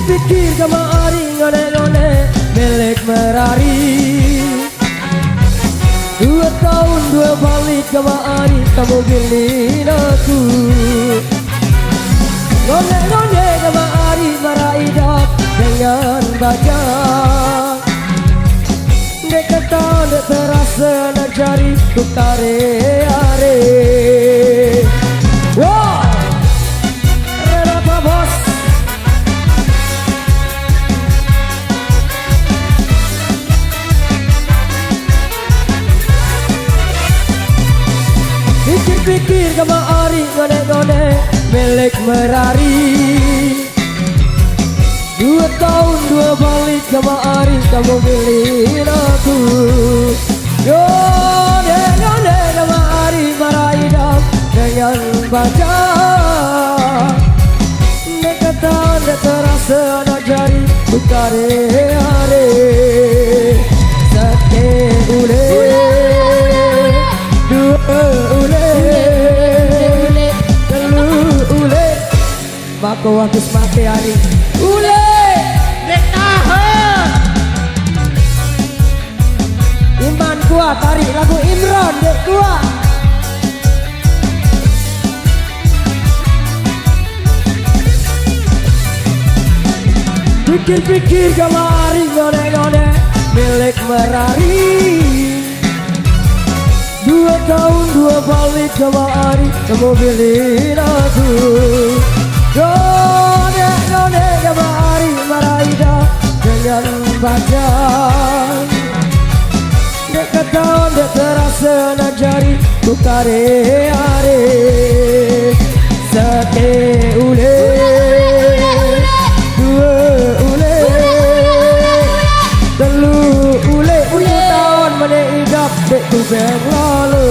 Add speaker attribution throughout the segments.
Speaker 1: Pikir-pikir kemari ngone-ngone milik Merari. 2 tahun 2 balik kemari kamu bilin aku. Ngone-ngone kemari meraidap dengan bajak. Deketan dek terasa nak jari ku tare-are. Wow, Renata bos. Pikir-pikir kemari ngone-ngone milik Merari. 2 tahun 2 balik kemari kamu bilin aku. Ngone-ngone kemari meraidap dengan bajak. Dekatan dek terasa nak jari ku tare-are. Sate ule, 2 ule, 3 ule, maka waktu semati hari ule
Speaker 2: Dek tahan.
Speaker 1: iman kuat tarik lagu Imran dek kuat. Pikir-pikir kemari ngone-ngone milik Merari. 2 tahun 2 balik kemari kamu bilin aku. Ngone-ngone kemari meraidap dengan bajak. Dekatan dek terasa nak jari ku tare-are. Sate ule, 2 ule, 3 ule. 10 tahun menidap dek tu beng lalu.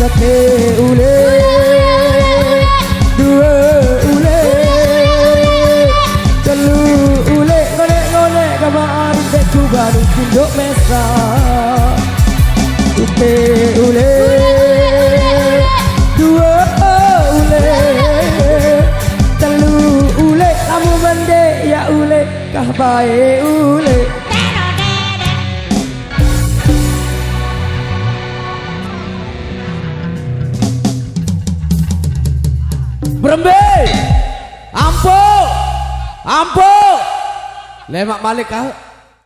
Speaker 1: Sate ule, 2 ule, 3 ule. Ngone-ngone kemari dek tu baru tunduk mesa. Ute ule, 2 ule, 3 ule. Kamu mende ya ule kah bae ule.
Speaker 2: Berembe. Ampo. Lemak balik kau.